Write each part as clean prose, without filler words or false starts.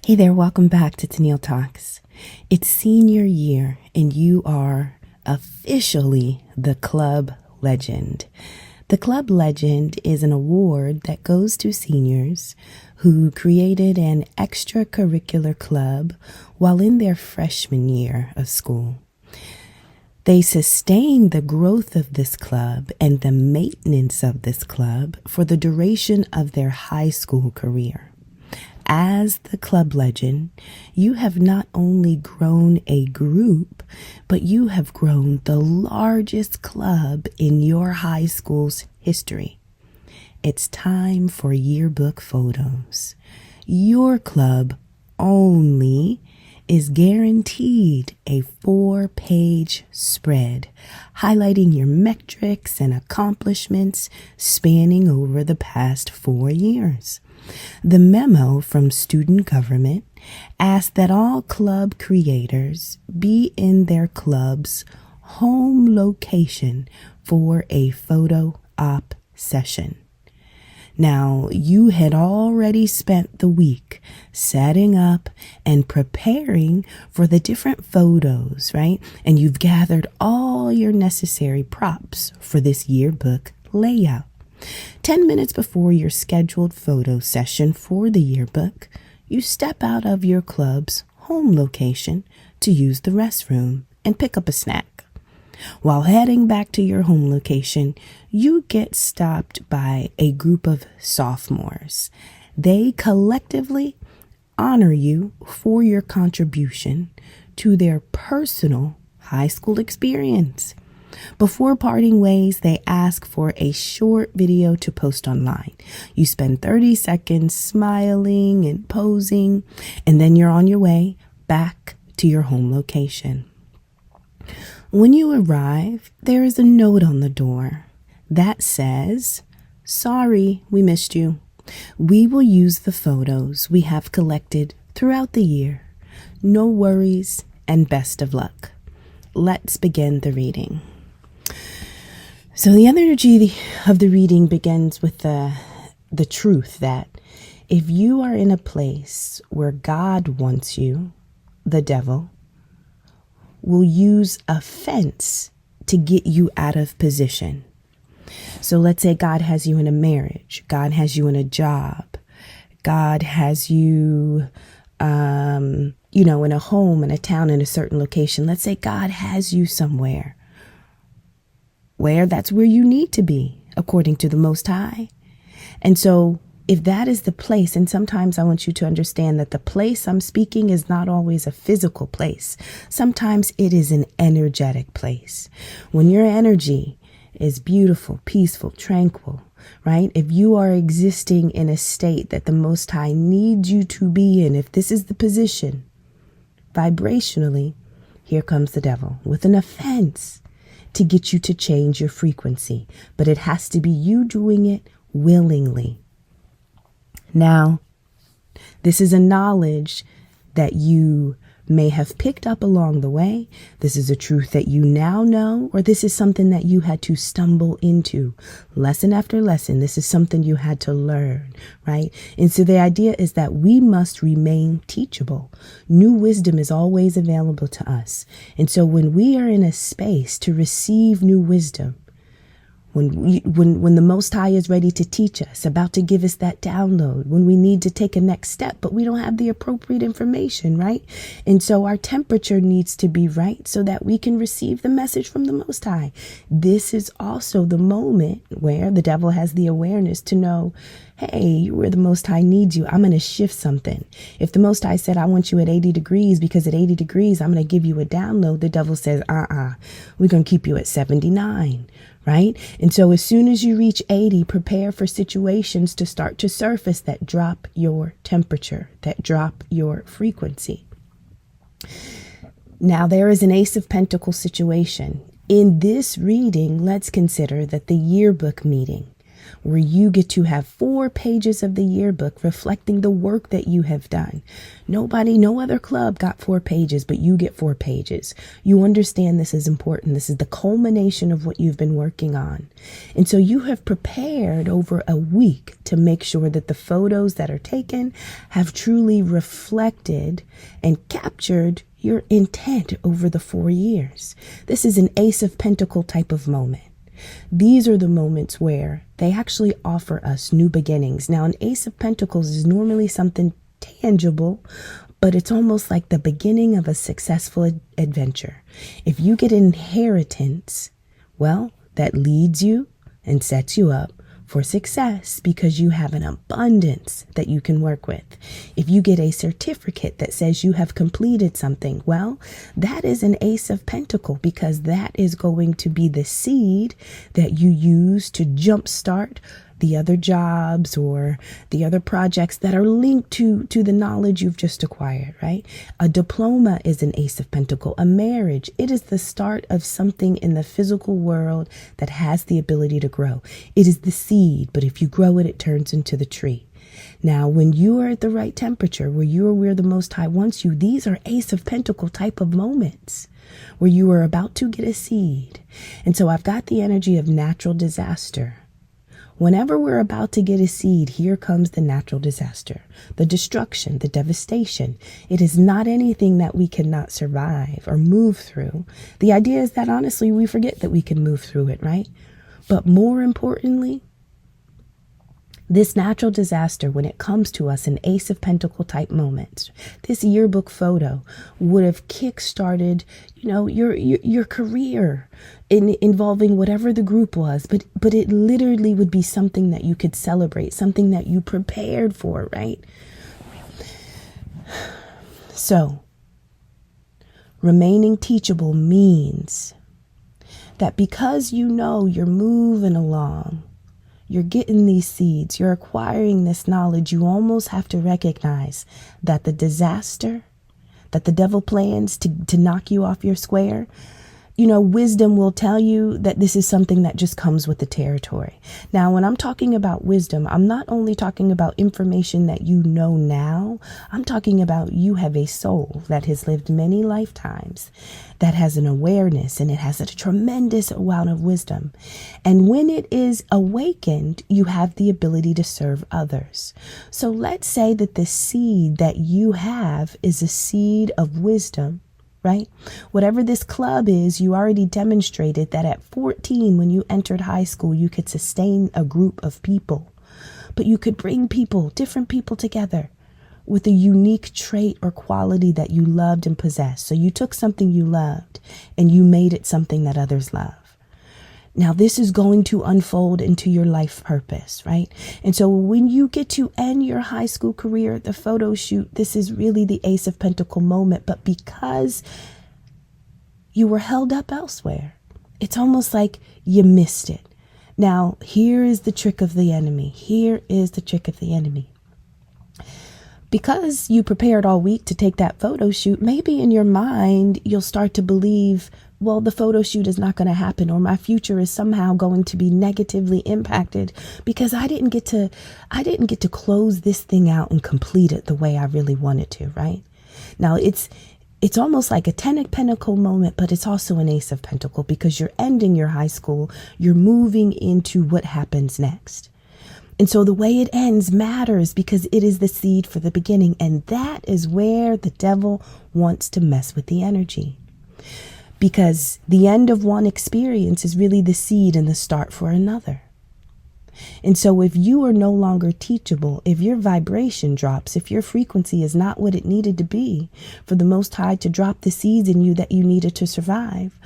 Hey there, welcome back to Tennille Talks. It's senior year and you are officially the club legend. The club legend is an award that goes to seniors who created an extracurricular club while in their freshman year of school. They sustained the growth of this club and the maintenance of this club for the duration of their high school career. As the club legend, you have not only grown a group, but you have grown the largest club in your high school's history. It's time for yearbook photos. Your club only is guaranteed a 4-page spread highlighting your metrics and accomplishments spanning over the past 4 years. The memo from student government asked that all club creators be in their club's home location for a photo op session. Now, you had already spent the week setting up and preparing for the different photos, right? And you've gathered all your necessary props for this yearbook layout. 10 minutes before your scheduled photo session for the yearbook, you step out of your club's home location to use the restroom and pick up a snack. While heading back to your home location, you get stopped by a group of sophomores. They collectively honor you for your contribution to their personal high school experience. Before parting ways, they ask for a short video to post online. You spend 30 seconds smiling and posing, and then you're on your way back to your home location. When you arrive, there is a note on the door that says, "Sorry, we missed you. We will use the photos we have collected throughout the year. No worries and best of luck." Let's begin the reading. So the energy of the reading begins with the truth that if you are in a place where God wants you, the devil will use offense to get you out of position. So let's say God has you in a marriage, God has you in a job, God has you, in a home, in a town, in a certain location. Let's say God has you somewhere where that's where you need to be, according to the Most High. And so if that is the place, and sometimes I want you to understand that the place I'm speaking is not always a physical place. Sometimes it is an energetic place. When your energy is beautiful, peaceful, tranquil, right? If you are existing in a state that the Most High needs you to be in, if this is the position, vibrationally, here comes the devil with an offense to get you to change your frequency. But it has to be you doing it willingly. Now, this is a knowledge that you may have picked up along the way. This is a truth that you now know, or this is something that you had to stumble into lesson after lesson. This is something you had to learn, right? And so the idea is that we must remain teachable. New wisdom is always available to us. And so when we are in a space to receive new wisdom, when the Most High is ready to teach us, about to give us that download, when we need to take a next step, but we don't have the appropriate information, right? And so our temperature needs to be right so that we can receive the message from the Most High. This is also the moment where the devil has the awareness to know, hey, where the Most High needs you, I'm going to shift something. If the Most High said, I want you at 80 degrees because at 80 degrees, I'm going to give you a download, the devil says, we're going to keep you at 79. Right? And so as soon as you reach 80, prepare for situations to start to surface that drop your temperature, that drop your frequency. Now, there is an Ace of Pentacles situation. In this reading, let's consider that the yearbook meeting where you get to have 4 pages of the yearbook reflecting the work that you have done. No other club got 4 pages, but you get 4 pages. You understand this is important. This is the culmination of what you've been working on. And so you have prepared over a week to make sure that the photos that are taken have truly reflected and captured your intent over the 4 years. This is an Ace of Pentacles type of moment. These are the moments where they actually offer us new beginnings. Now, an Ace of Pentacles is normally something tangible, but it's almost like the beginning of a successful adventure. If you get an inheritance, well, that leads you and sets you up for success because you have an abundance that you can work with. If you get a certificate that says you have completed something, well, that is an Ace of Pentacles because that is going to be the seed that you use to jumpstart the other jobs or the other projects that are linked to the knowledge you've just acquired, right? A diploma is an Ace of Pentacles. A marriage, it is the start of something in the physical world that has the ability to grow. It is the seed, but if you grow it, it turns into the tree. Now, when you are at the right temperature, where you are where the Most High wants you, these are Ace of Pentacles type of moments where you are about to get a seed. And so I've got the energy of natural disaster. Whenever we're about to get a seed, here comes the natural disaster, the destruction, the devastation. It is not anything that we cannot survive or move through. The idea is that honestly, we forget that we can move through it, right? But more importantly, this natural disaster, when it comes to us in Ace of Pentacles type moments, this yearbook photo would have kick-started, your career involving whatever the group was, but it literally would be something that you could celebrate, something that you prepared for, right? So, remaining teachable means that because you're moving along, you're getting these seeds, you're acquiring this knowledge, you almost have to recognize that the disaster, that the devil plans to knock you off your square, wisdom will tell you that this is something that just comes with the territory. Now, when I'm talking about wisdom, I'm not only talking about information that you know now, I'm talking about you have a soul that has lived many lifetimes, that has an awareness, and it has a tremendous amount of wisdom. And when it is awakened, you have the ability to serve others. So let's say that the seed that you have is a seed of wisdom, right? Whatever this club is, you already demonstrated that at 14, when you entered high school, you could sustain a group of people, but you could bring different people together with a unique trait or quality that you loved and possessed. So you took something you loved and you made it something that others love. Now, this is going to unfold into your life purpose, right? And so when you get to end your high school career, the photo shoot, this is really the Ace of Pentacles moment. But because you were held up elsewhere, it's almost like you missed it. Now, here is the trick of the enemy. Here is the trick of the enemy. Because you prepared all week to take that photo shoot, maybe in your mind, you'll start to believe, well, the photo shoot is not going to happen, or my future is somehow going to be negatively impacted because I didn't get to close this thing out and complete it the way I really wanted to, right? Now, it's almost like a 10 of Pentacles moment, but it's also an Ace of Pentacles because you're ending your high school, you're moving into what happens next. And so the way it ends matters because it is the seed for the beginning. And that is where the devil wants to mess with the energy. Because the end of one experience is really the seed and the start for another. And so if you are no longer teachable, if your vibration drops, if your frequency is not what it needed to be for the Most High to drop the seeds in you that you needed to survive,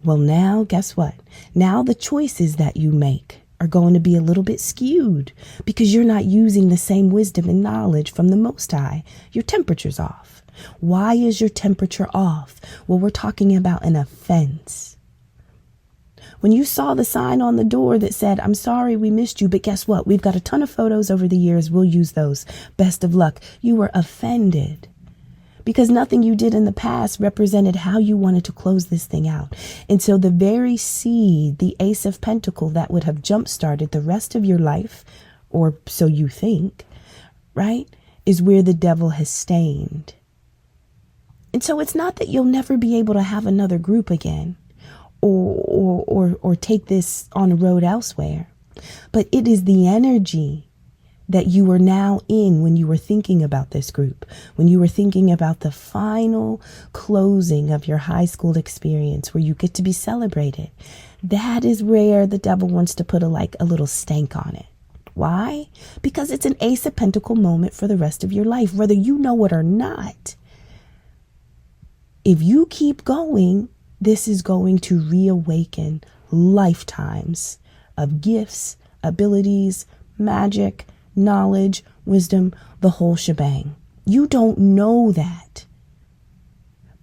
well, now guess what? Now the choices that you make are going to be a little bit skewed because you're not using the same wisdom and knowledge from the Most High. Your temperature's off. Why is your temperature off? Well, we're talking about an offense. When you saw the sign on the door that said, I'm sorry we missed you, but guess what? We've got a ton of photos over the years. We'll use those. Best of luck. You were offended because nothing you did in the past represented how you wanted to close this thing out. And so the very seed, the Ace of Pentacles, that would have jump-started the rest of your life, or so you think, right, is where the devil has stained. And so it's not that you'll never be able to have another group again, or take this on a road elsewhere, but it is the energy that you are now in when you were thinking about this group, when you were thinking about the final closing of your high school experience where you get to be celebrated. That is where the devil wants to put a little stank on it. Why? Because it's an Ace of Pentacles moment for the rest of your life, whether you know it or not. If you keep going, this is going to reawaken lifetimes of gifts, abilities, magic, knowledge, wisdom, the whole shebang. You don't know that,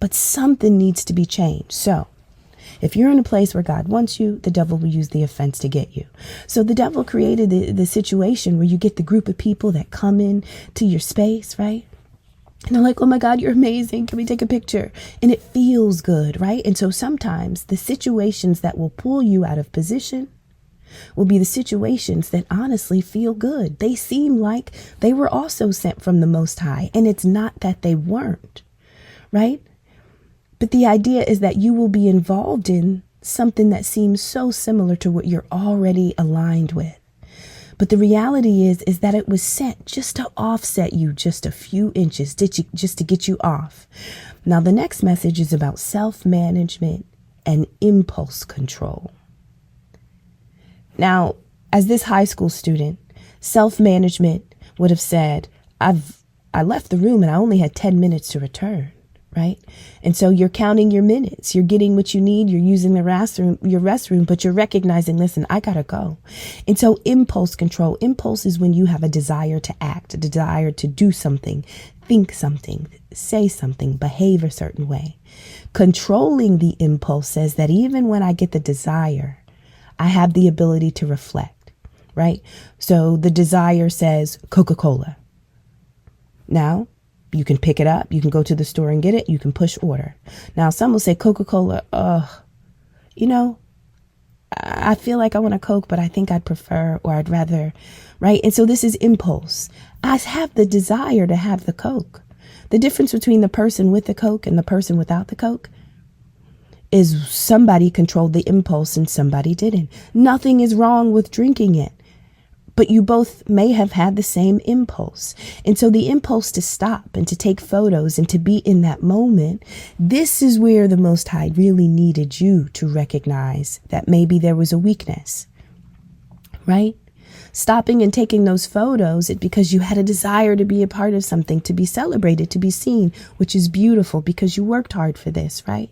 but something needs to be changed. So if you're in a place where God wants you, the devil will use the offense to get you. So the devil created the situation where you get the group of people that come in to your space, right? And they're like, oh my God, you're amazing. Can we take a picture? And it feels good, right? And so sometimes the situations that will pull you out of position will be the situations that honestly feel good. They seem like they were also sent from the Most High. And it's not that they weren't, right? But the idea is that you will be involved in something that seems so similar to what you're already aligned with. But the reality is that it was sent just to offset you just a few inches, just to get you off. Now, the next message is about self-management and impulse control. Now, as this high school student, self-management would have said, I left the room and I only had 10 minutes to return, right? And so you're counting your minutes. You're getting what you need. You're using your restroom, but you're recognizing, listen, I gotta go. And so impulse control. Impulse is when you have a desire to act, a desire to do something, think something, say something, behave a certain way. Controlling the impulse says that even when I get the desire, I have the ability to reflect, right? So the desire says Coca-Cola. Now, you can pick it up. You can go to the store and get it. You can push order. Now, some will say Coca-Cola, I feel like I want a Coke, but I think I'd prefer, or I'd rather, right? And so this is impulse. I have the desire to have the Coke. The difference between the person with the Coke and the person without the Coke is somebody controlled the impulse and somebody didn't. Nothing is wrong with drinking it, but you both may have had the same impulse. And so the impulse to stop and to take photos and to be in that moment, this is where the Most High really needed you to recognize that maybe there was a weakness, right? Stopping and taking those photos because you had a desire to be a part of something, to be celebrated, to be seen, which is beautiful because you worked hard for this, right?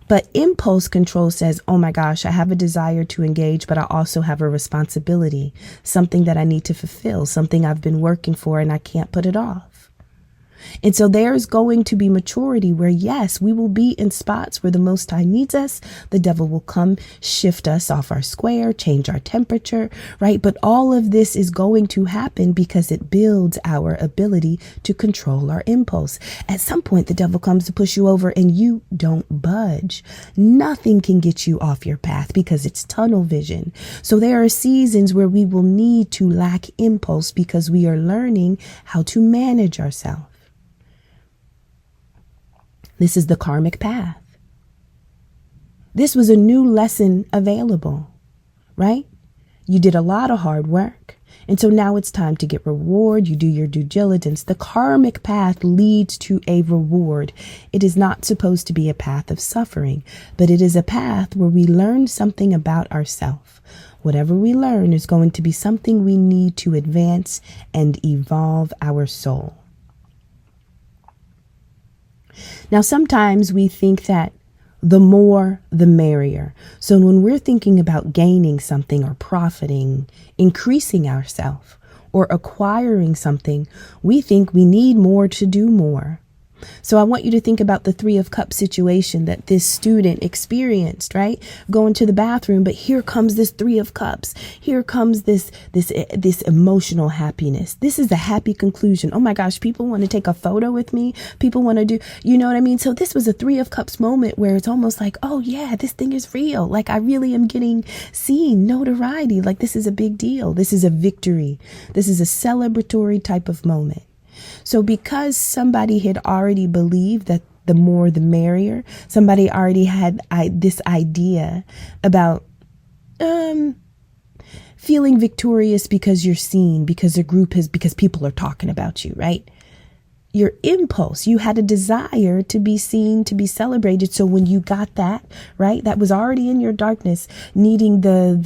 But impulse control says, oh my gosh, I have a desire to engage, but I also have a responsibility, something that I need to fulfill, something I've been working for and I can't put it off. And so there's going to be maturity where, yes, we will be in spots where the Most High needs us. The devil will come, shift us off our square, change our temperature, right? But all of this is going to happen because it builds our ability to control our impulse. At some point, the devil comes to push you over and you don't budge. Nothing can get you off your path because it's tunnel vision. So there are seasons where we will need to lack impulse because we are learning how to manage ourselves. This is the karmic path. This was a new lesson available, right? You did a lot of hard work. And so now it's time to get reward. You do your due diligence. The karmic path leads to a reward. It is not supposed to be a path of suffering, but it is a path where we learn something about ourselves. Whatever we learn is going to be something we need to advance and evolve our soul. Now, sometimes we think that the more, the merrier. So when we're thinking about gaining something or profiting, increasing ourselves or acquiring something, we think we need more to do more. So I want you to think about the Three of Cups situation that this student experienced, right? Going to the bathroom, but here comes this Three of Cups. Here comes this emotional happiness. This is a happy conclusion. Oh my gosh, people want to take a photo with me. People want to do, you know what I mean? So this was a Three of Cups moment where it's almost like, oh yeah, this thing is real. Like I really am getting seen, notoriety. Like this is a big deal. This is a victory. This is a celebratory type of moment. So because somebody had already believed that the more the merrier, somebody already had this idea about feeling victorious because you're seen, because the group is, because people are talking about you, right? Your impulse, you had a desire to be seen, to be celebrated. So when you got that, right, that was already in your darkness, needing the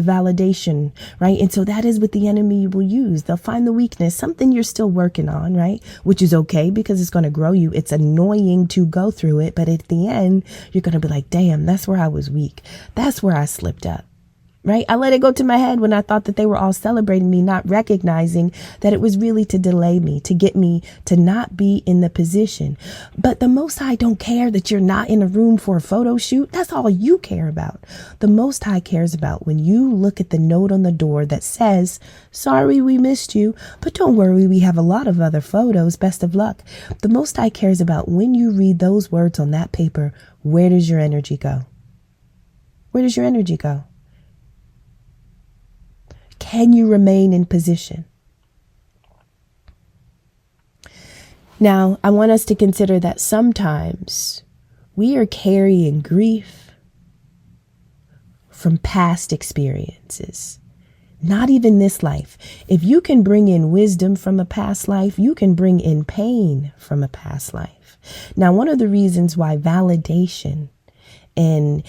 validation, right? And so that is what the enemy will use. They'll find the weakness, something you're still working on, right? Which is okay because it's going to grow you. It's annoying to go through it. But at the end, you're going to be like, damn, that's where I was weak. That's where I slipped up. Right? I let it go to my head when I thought that they were all celebrating me, not recognizing that it was really to delay me, to get me to not be in the position. But the Most High don't care that you're not in a room for a photo shoot. That's all you care about. The Most High cares about when you look at the note on the door that says, sorry, we missed you, but don't worry, we have a lot of other photos. Best of luck. The Most High cares about when you read those words on that paper, where does your energy go? Where does your energy go? Can you remain in position? Now, I want us to consider that sometimes we are carrying grief from past experiences, not even this life. If you can bring in wisdom from a past life, you can bring in pain from a past life. Now, one of the reasons why validation and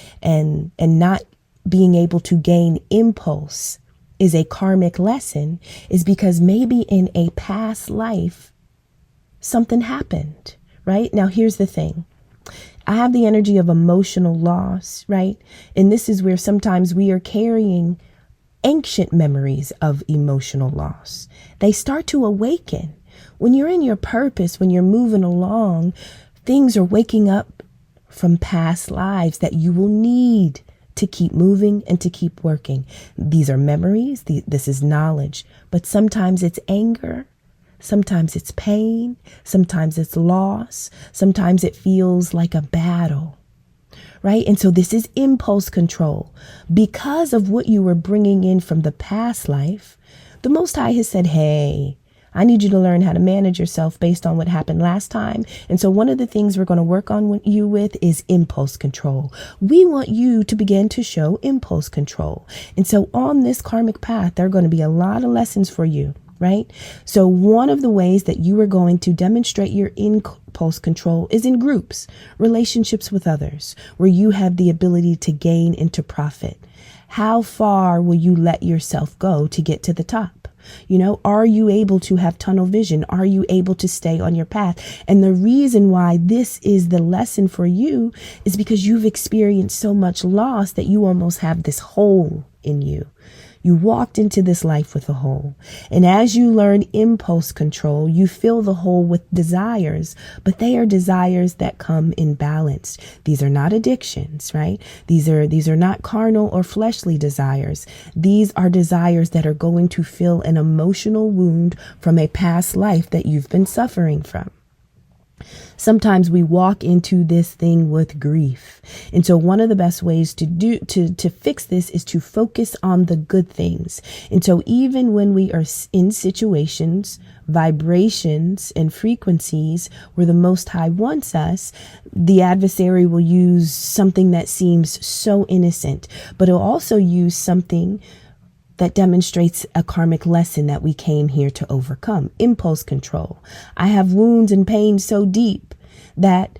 not being able to gain impulse is a karmic lesson is because maybe in a past life, something happened, right? Now, here's the thing. I have the energy of emotional loss, right? And this is where sometimes we are carrying ancient memories of emotional loss. They start to awaken. When you're in your purpose, when you're moving along, things are waking up from past lives that you will need to keep moving and to keep working. These are memories. This is knowledge. But sometimes it's anger. Sometimes it's pain. Sometimes it's loss. Sometimes it feels like a battle. Right? And so this is impulse control. Because of what you were bringing in from the past life, the Most High has said, hey, I need you to learn how to manage yourself based on what happened last time. And so one of the things we're going to work on you with is impulse control. We want you to begin to show impulse control. And so on this karmic path, there are going to be a lot of lessons for you, right? So one of the ways that you are going to demonstrate your impulse control is in groups, relationships with others, where you have the ability to gain and to profit. How far will you let yourself go to get to the top? You know, are you able to have tunnel vision? Are you able to stay on your path? And the reason why this is the lesson for you is because you've experienced so much loss that you almost have this hole in you. You walked into this life with a hole. And as you learn impulse control, you fill the hole with desires, but they are desires that come in balance. These are not addictions, right? These are not carnal or fleshly desires. These are desires that are going to fill an emotional wound from a past life that you've been suffering from. Sometimes we walk into this thing with grief. And so one of the best ways to fix this is to focus on the good things. And so even when we are in situations, vibrations and frequencies where the Most High wants us, the adversary will use something that seems so innocent, but it'll also use something that demonstrates a karmic lesson that we came here to overcome. Impulse control. I have wounds and pain so deep that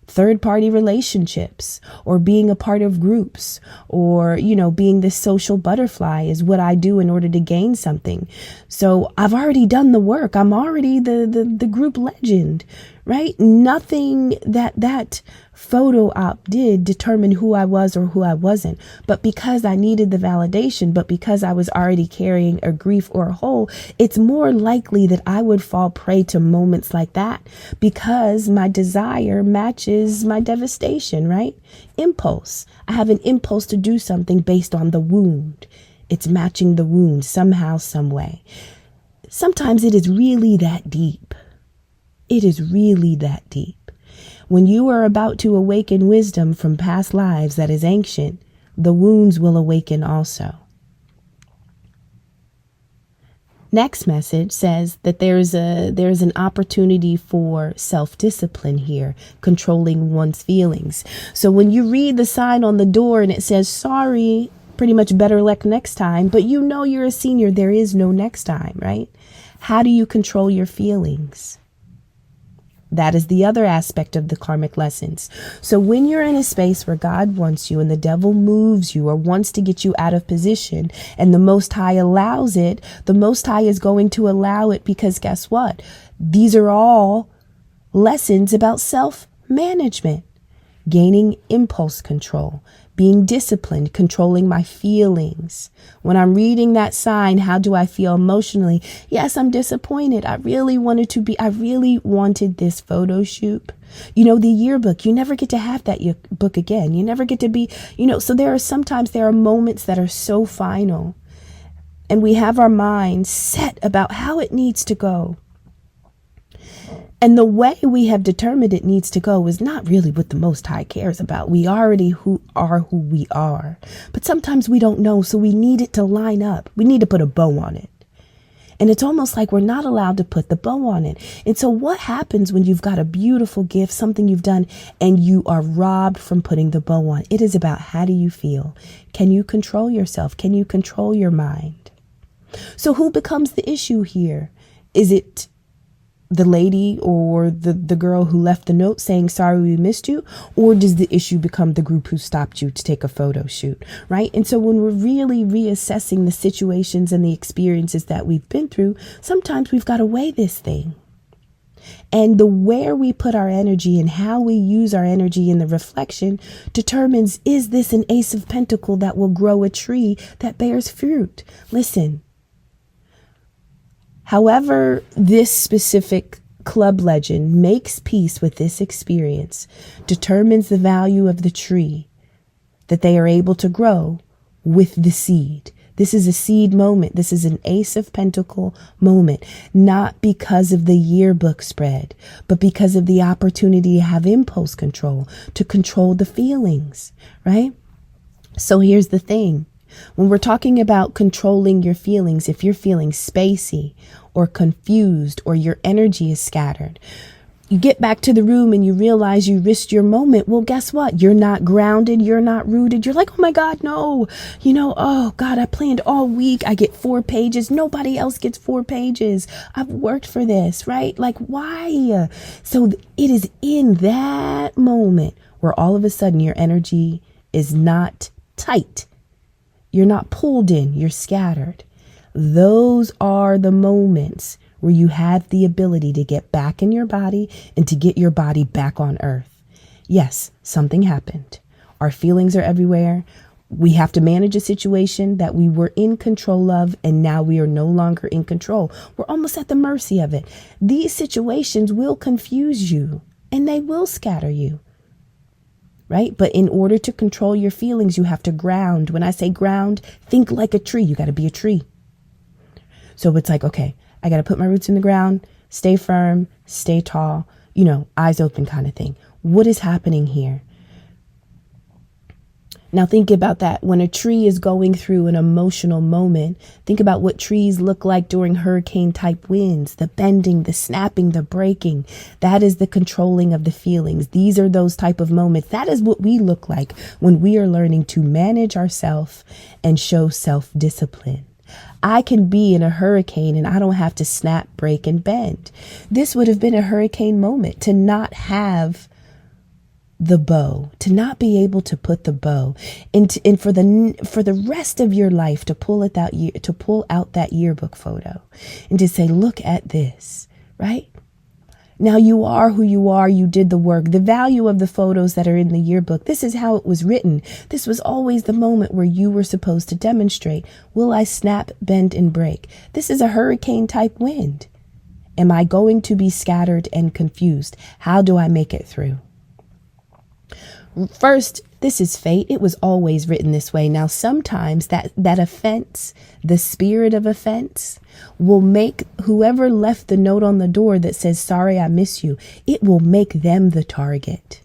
third-party relationships or being a part of groups or, you know, being this social butterfly is what I do in order to gain something. So I've already done the work. I'm already the group legend, right? Nothing that photo op did determine who I was or who I wasn't. But because I needed the validation, but because I was already carrying a grief or a hole, it's more likely that I would fall prey to moments like that because my desire matches my devastation, right? Impulse. I have an impulse to do something based on the wound. It's matching the wound somehow, some way. Sometimes it is really that deep. It is really that deep. When you are about to awaken wisdom from past lives that is ancient, the wounds will awaken also. Next message says that there's an opportunity for self-discipline here, controlling one's feelings. So when you read the sign on the door and it says, sorry, pretty much better luck next time, but you know you're a senior, there is no next time, right? How do you control your feelings? That is the other aspect of the karmic lessons. So when you're in a space where God wants you and the devil moves you or wants to get you out of position and the Most High allows it, the Most High is going to allow it because guess what? These are all lessons about self-management, gaining impulse control, being disciplined, controlling my feelings. When I'm reading that sign, how do I feel emotionally? Yes, I'm disappointed. I really wanted this photo shoot. You know, the yearbook, you never get to have that book again. You never get to be, so there are moments that are so final and we have our minds set about how it needs to go. And the way we have determined it needs to go is not really what the Most High cares about. We already are who we are. But sometimes we don't know, so we need it to line up. We need to put a bow on it. And it's almost like we're not allowed to put the bow on it. And so what happens when you've got a beautiful gift, something you've done, and you are robbed from putting the bow on? It is about how do you feel? Can you control yourself? Can you control your mind? So who becomes the issue here? Is it the lady or the girl who left the note saying, sorry, we missed you? Or does the issue become the group who stopped you to take a photo shoot, right? And so when we're really reassessing the situations and the experiences that we've been through, sometimes we've got to weigh this thing. And the where we put our energy and how we use our energy in the reflection determines, is this an ace of pentacles that will grow a tree that bears fruit? Listen. However, this specific club legend makes peace with this experience, determines the value of the tree that they are able to grow with the seed. This is a seed moment. This is an Ace of Pentacles moment, not because of the yearbook spread, but because of the opportunity to have impulse control, to control the feelings, right? So here's the thing. When we're talking about controlling your feelings, if you're feeling spacey or confused or your energy is scattered, you get back to the room and you realize you risked your moment. Well, guess what? You're not grounded. You're not rooted. You're like, oh my God, no. Oh God, I planned all week. I get 4 pages. Nobody else gets 4 pages. I've worked for this, right? Like, why? So it is in that moment where all of a sudden your energy is not tight. You're not pulled in, you're scattered. Those are the moments where you have the ability to get back in your body and to get your body back on earth. Yes, something happened. Our feelings are everywhere. We have to manage a situation that we were in control of, and now we are no longer in control. We're almost at the mercy of it. These situations will confuse you and they will scatter you. Right? But in order to control your feelings, you have to ground. When I say ground, think like a tree. You got to be a tree. So it's like, okay, I got to put my roots in the ground, stay firm, stay tall, eyes open kind of thing. What is happening here? Now think about that. When a tree is going through an emotional moment, think about what trees look like during hurricane type winds, the bending, the snapping, the breaking. That is the controlling of the feelings. These are those type of moments. That is what we look like when we are learning to manage ourselves and show self-discipline. I can be in a hurricane and I don't have to snap, break, and bend. This would have been a hurricane moment to not have the bow, to not be able to put the bow, and for the rest of your life to pull out that yearbook photo and to say, look at this, right? Now you are who you are. You did the work. The value of the photos that are in the yearbook. This is how it was written. This was always the moment where you were supposed to demonstrate. Will I snap, bend, and break? This is a hurricane type wind. Am I going to be scattered and confused? How do I make it through? First, this is fate. It was always written this way. Now, sometimes that offense, the spirit of offense, will make whoever left the note on the door that says, sorry, I miss you, it will make them the target.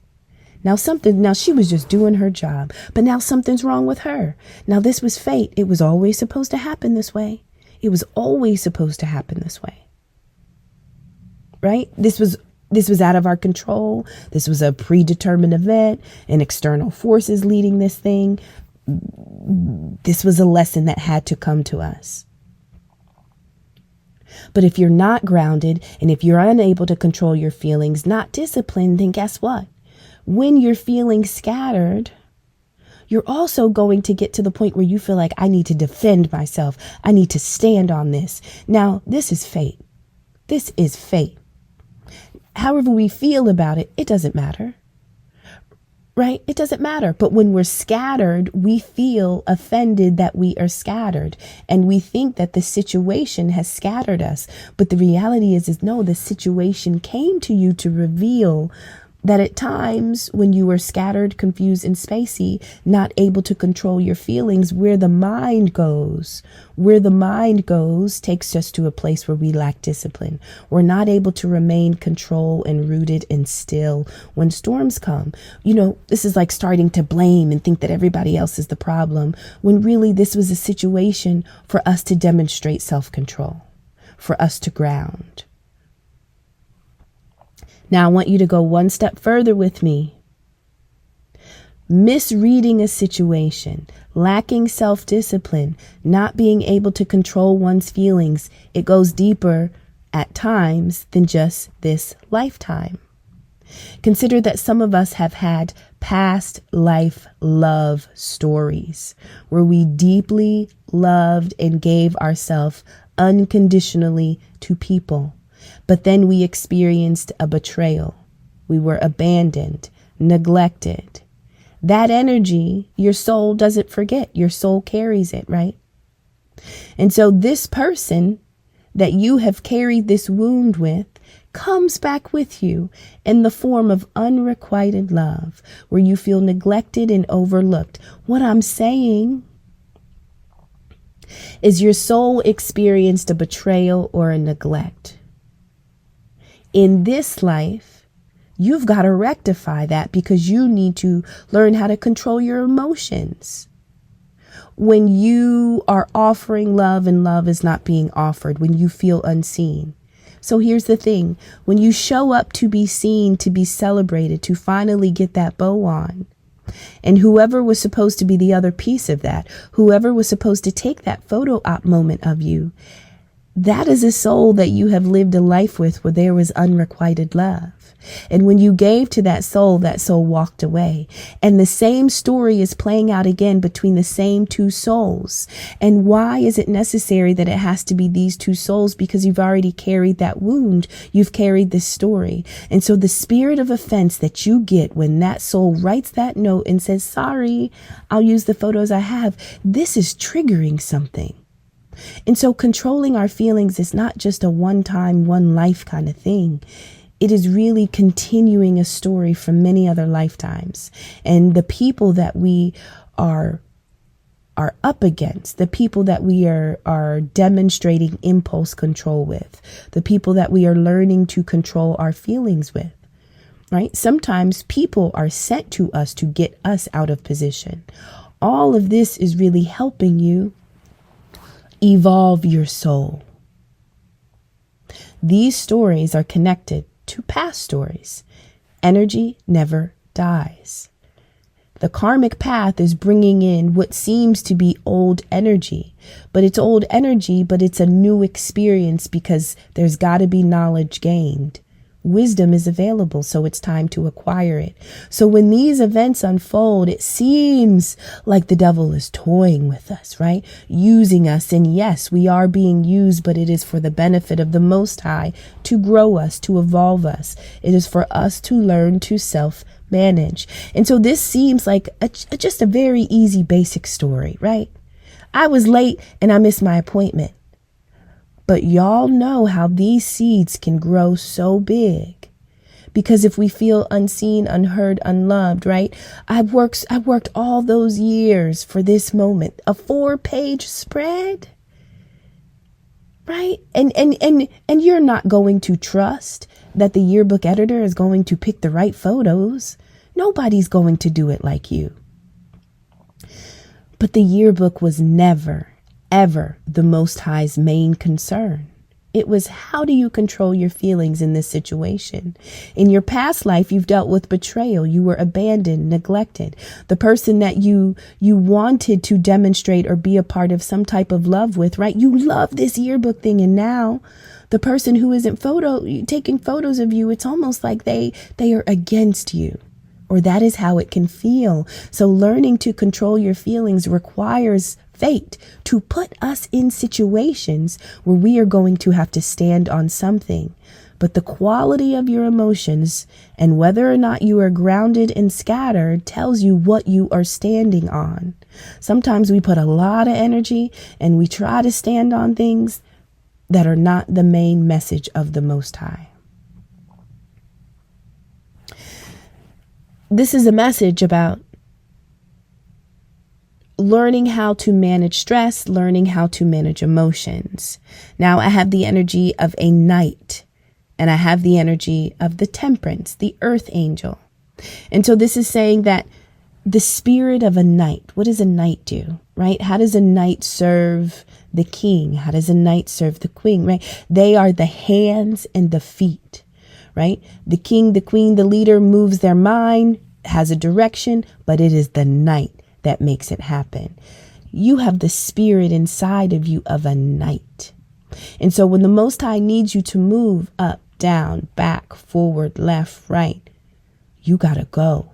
Now she was just doing her job, but now something's wrong with her. Now this was fate. It was always supposed to happen this way. It was always supposed to happen this way. Right? This was out of our control. This was a predetermined event and external forces leading this thing. This was a lesson that had to come to us. But if you're not grounded and if you're unable to control your feelings, not disciplined, then guess what? When you're feeling scattered, you're also going to get to the point where you feel like, I need to defend myself. I need to stand on this. Now, this is fate. This is fate. However we feel about it, it doesn't matter, right? It doesn't matter. But when we're scattered, we feel offended that we are scattered and we think that the situation has scattered us. But the reality is no, the situation came to you to reveal that at times when you were scattered, confused, and spacey, not able to control your feelings, where the mind goes takes us to a place where we lack discipline. We're not able to remain controlled and rooted and still when storms come. This is like starting to blame and think that everybody else is the problem, when really this was a situation for us to demonstrate self-control, for us to ground. Now I want you to go one step further with me. Misreading a situation, lacking self-discipline, not being able to control one's feelings, it goes deeper at times than just this lifetime. Consider that some of us have had past life love stories where we deeply loved and gave ourselves unconditionally to people. But then we experienced a betrayal. We were abandoned, neglected. That energy, your soul doesn't forget. Your soul carries it, right? And so this person that you have carried this wound with comes back with you in the form of unrequited love, where you feel neglected and overlooked. What I'm saying is your soul experienced a betrayal or a neglect. In this life, you've got to rectify that because you need to learn how to control your emotions. When you are offering love and love is not being offered, when you feel unseen. So here's the thing. When you show up to be seen, to be celebrated, to finally get that bow on, and whoever was supposed to be the other piece of that, whoever was supposed to take that photo op moment of you, that is a soul that you have lived a life with where there was unrequited love. And when you gave to that soul walked away. And the same story is playing out again between the same two souls. And why is it necessary that it has to be these two souls? Because you've already carried that wound. You've carried this story. And so the spirit of offense that you get when that soul writes that note and says, sorry, I'll use the photos I have. This is triggering something. And so controlling our feelings is not just a one-time, one life kind of thing. It is really continuing a story from many other lifetimes. And the people that we are up against, the people that we are demonstrating impulse control with, the people that we are learning to control our feelings with, right? Sometimes people are sent to us to get us out of position. All of this is really helping you evolve your soul. These stories are connected to past stories. Energy never dies. The karmic path is bringing in what seems to be old energy, but it's a new experience because there's got to be knowledge gained Wisdom is available, so it's time to acquire it. So when these events unfold, it seems like the devil is toying with us, right? Using us. And yes, we are being used, but it is for the benefit of the Most High to grow us, to evolve us. It is for us to learn to self-manage. And so this seems like just a very easy, basic story, right? I was late and I missed my appointment. But y'all know how these seeds can grow so big. Because if we feel unseen, unheard, unloved, right? I've worked all those years for this moment. A 4-page spread, right? And you're not going to trust that the yearbook editor is going to pick the right photos. Nobody's going to do it like you. But the yearbook was never, ever the Most High's main concern. It was, how do you control your feelings in this situation? In your past life, you've dealt with betrayal. You were abandoned, neglected. The person that you wanted to demonstrate or be a part of some type of love with, right? You love this yearbook thing. And now the person who isn't taking photos of you, it's almost like they are against you. Or that is how it can feel. So learning to control your feelings requires fate to put us in situations where we are going to have to stand on something. But the quality of your emotions and whether or not you are grounded and scattered tells you what you are standing on. Sometimes we put a lot of energy and we try to stand on things that are not the main message of the Most High. This is a message about learning how to manage stress, learning how to manage emotions. Now I have the energy of a knight, and I have the energy of the temperance, the earth angel. And so this is saying that the spirit of a knight, what does a knight do, right? How does a knight serve the king? How does a knight serve the queen, right? They are the hands and the feet, right? The king, the queen, the leader moves their mind, has a direction, but it is the knight that makes it happen. You have the spirit inside of you of a knight. And so when the Most High needs you to move up, down, back, forward, left, right, you got to go.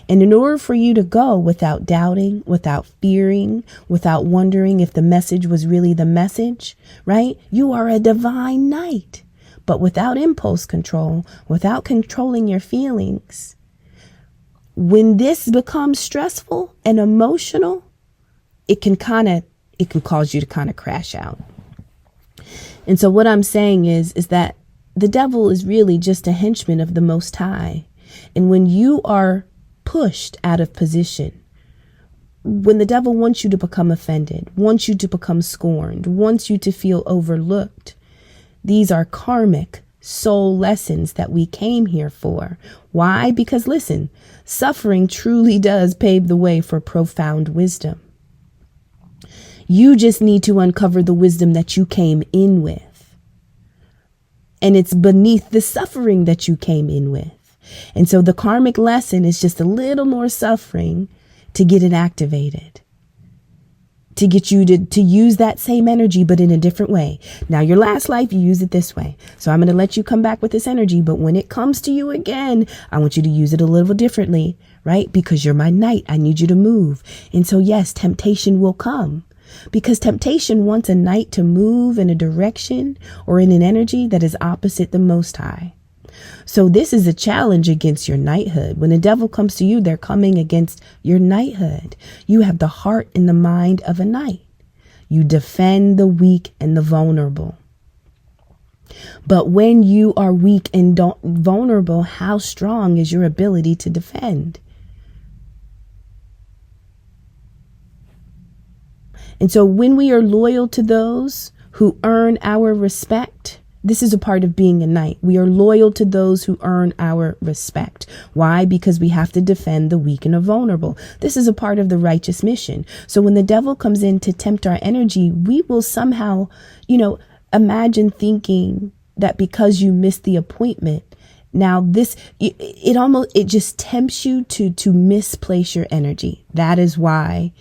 And in order for you to go without doubting, without fearing, without wondering if the message was really the message, right? You are a divine knight. But without impulse control, without controlling your feelings, when this becomes stressful and emotional, it can cause you to kind of crash out. And so what I'm saying is that the devil is really just a henchman of the Most High. And when you are pushed out of position, when the devil wants you to become offended, wants you to become scorned, wants you to feel overlooked, these are karmic soul lessons that we came here for. Why? Because listen, suffering truly does pave the way for profound wisdom. You just need to uncover the wisdom that you came in with. And it's beneath the suffering that you came in with. And so the karmic lesson is just a little more suffering to get it activated, to get you to use that same energy, but in a different way. Now, your last life, you use it this way. So I'm going to let you come back with this energy. But when it comes to you again, I want you to use it a little differently, right? Because you're my knight. I need you to move. And so, yes, temptation will come. Because temptation wants a knight to move in a direction or in an energy that is opposite the Most High. So this is a challenge against your knighthood. When the devil comes to you, they're coming against your knighthood. You have the heart and the mind of a knight. You defend the weak and the vulnerable. But when you are weak and vulnerable, how strong is your ability to defend? And so when we are loyal to those who earn our respect, this is a part of being a knight. We are loyal to those who earn our respect. Why? Because we have to defend the weak and the vulnerable. This is a part of the righteous mission. So when the devil comes in to tempt our energy, we will somehow, imagine thinking that because you missed the appointment, now it just tempts you to misplace your energy. That is why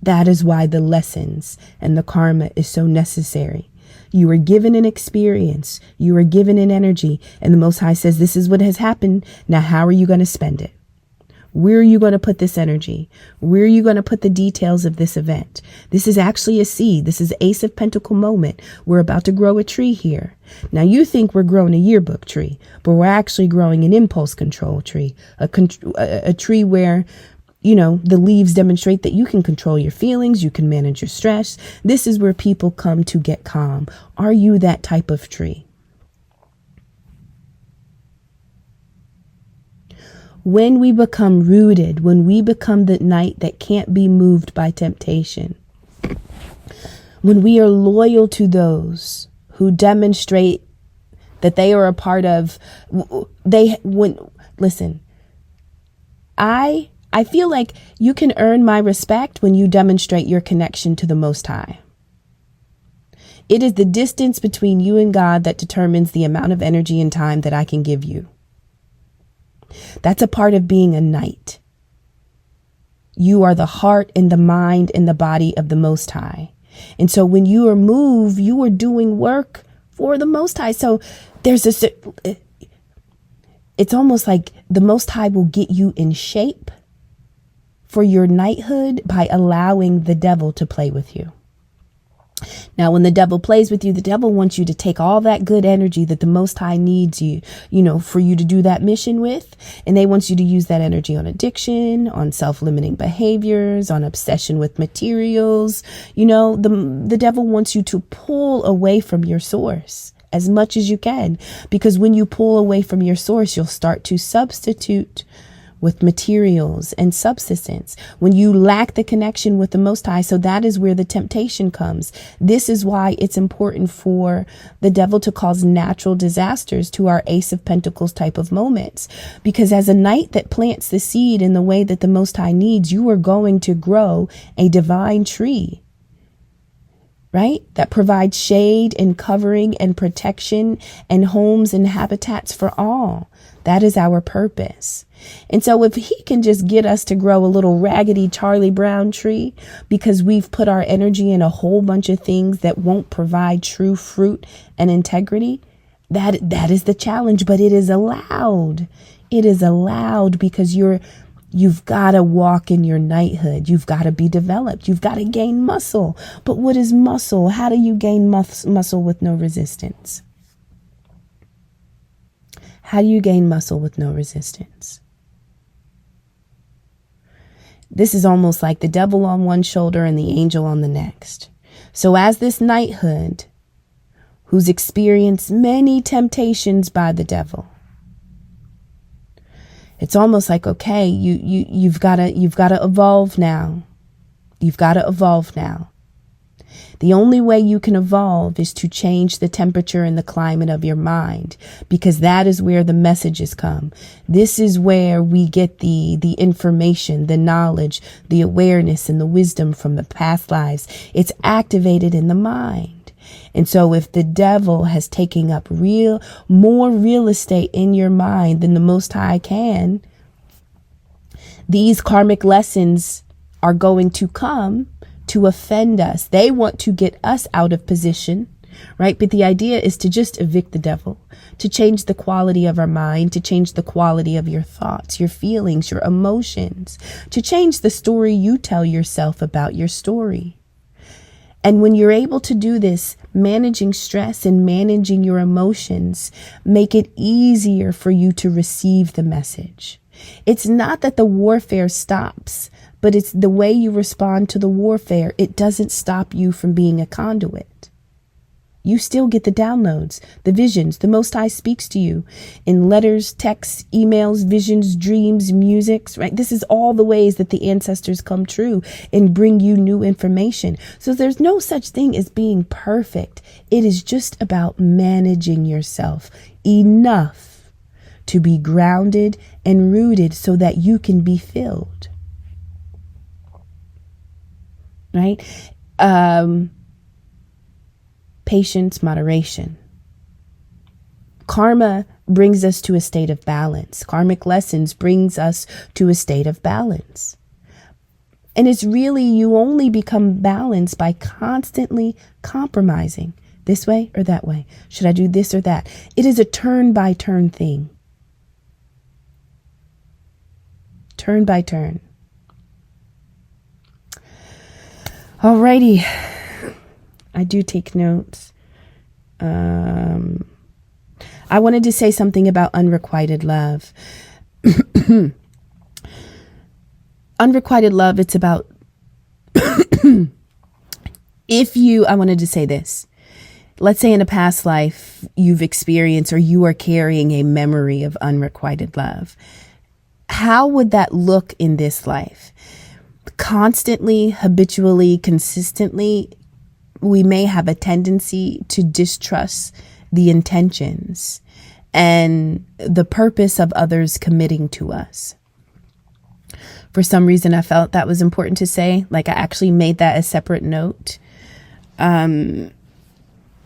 the lessons and the karma is so necessary. You were given an experience. You were given an energy. And the Most High says, this is what has happened. Now, how are you going to spend it? Where are you going to put this energy? Where are you going to put the details of this event? This is actually a seed. This is Ace of Pentacle moment. We're about to grow a tree here. Now you think we're growing a yearbook tree, but we're actually growing an impulse control tree, a tree where, the leaves demonstrate that you can control your feelings. You can manage your stress. This is where people come to get calm. Are you that type of tree? When we become rooted, when we become the knight that can't be moved by temptation, when we are loyal to those who demonstrate that they are a part of, listen, I feel like you can earn my respect when you demonstrate your connection to the Most High. It is the distance between you and God that determines the amount of energy and time that I can give you. That's a part of being a knight. You are the heart and the mind and the body of the Most High. And so when you are moved, you are doing work for the Most High. So it's almost like the Most High will get you in shape for your knighthood by allowing the devil to play with you. Now, when the devil plays with you, the devil wants you to take all that good energy that the Most High needs for you to do that mission with. And they want you to use that energy on addiction, on self-limiting behaviors, on obsession with materials. The devil wants you to pull away from your source as much as you can, because when you pull away from your source, you'll start to substitute with materials and subsistence when you lack the connection with the Most High. So that is where the temptation comes. This is why it's important for the devil to cause natural disasters to our Ace of Pentacles type of moments. Because as a knight that plants the seed in the way that the Most High needs, you are going to grow a divine tree, right? That provides shade and covering and protection and homes and habitats for all. That is our purpose. And so if he can just get us to grow a little raggedy Charlie Brown tree because we've put our energy in a whole bunch of things that won't provide true fruit and integrity, that is the challenge. But it is allowed. It is allowed because you've got to walk in your knighthood. You've got to be developed. You've got to gain muscle. But what is muscle? How do you gain muscle with no resistance? How do you gain muscle with no resistance? This is almost like the devil on one shoulder and the angel on the next. So as this knighthood, who's experienced many temptations by the devil, it's almost like, okay, you've got to evolve now. You've got to evolve now. The only way you can evolve is to change the temperature and the climate of your mind, because that is where the messages come. This is where we get the information, the knowledge, the awareness, and the wisdom from the past lives. It's activated in the mind. And so if the devil has taken up more real estate in your mind than the Most High can, these karmic lessons are going to come to offend us. They want to get us out of position, right? But the idea is to just evict the devil, to change the quality of our mind, to change the quality of your thoughts, your feelings, your emotions, to change the story you tell yourself about your story. And when you're able to do this, managing stress and managing your emotions make it easier for you to receive the message. It's not that the warfare stops, but it's the way you respond to the warfare. It doesn't stop you from being a conduit. You still get the downloads, the visions. The Most High speaks to you in letters, texts, emails, visions, dreams, musics, right? This is all the ways that the ancestors come true and bring you new information. So there's no such thing as being perfect. It is just about managing yourself enough to be grounded and rooted so that you can be filled. Right? Patience, moderation. Karma brings us to a state of balance. Karmic lessons brings us to a state of balance. And it's really, you only become balanced by constantly compromising, this way or that way? Should I do this or that? It is a turn by turn thing. Turn by turn. Alrighty. I do take notes. I wanted to say something about unrequited love. Unrequited love, it's about I wanted to say this. Let's say in a past life you've experienced or you are carrying a memory of unrequited love. How would that look in this life? Constantly, habitually, consistently, we may have a tendency to distrust the intentions and the purpose of others committing to us. For some reason, I felt that was important to say. Like, I actually made that a separate note.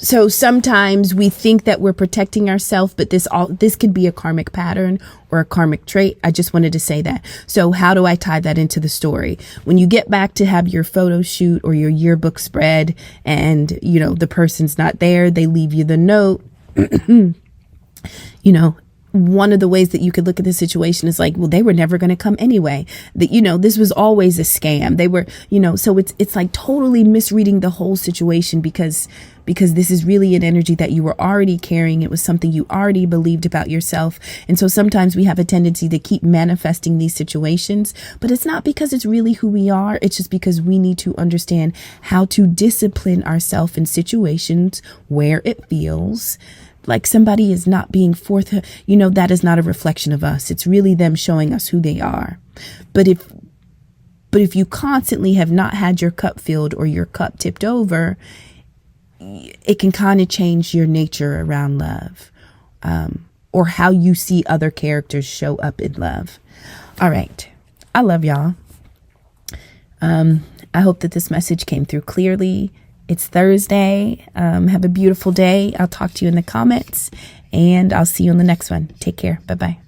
So sometimes we think that we're protecting ourselves, but this could be a karmic pattern or a karmic trait. I just wanted to say that. So how do I tie that into the story? When you get back to have your photo shoot or your yearbook spread and, the person's not there, they leave you the note, one of the ways that you could look at the situation is like, well, they were never going to come anyway. That, this was always a scam. They were, so it's like totally misreading the whole situation because this is really an energy that you were already carrying. It was something you already believed about yourself. And so sometimes we have a tendency to keep manifesting these situations, but it's not because it's really who we are. It's just because we need to understand how to discipline ourselves in situations where it feels like somebody is not being that is not a reflection of us. It's really them showing us who they are. But if you constantly have not had your cup filled or your cup tipped over, it can kind of change your nature around love, or how you see other characters show up in love. All right. I love y'all. I hope that this message came through clearly. It's Thursday. Have a beautiful day. I'll talk to you in the comments and I'll see you on the next one. Take care. Bye-bye.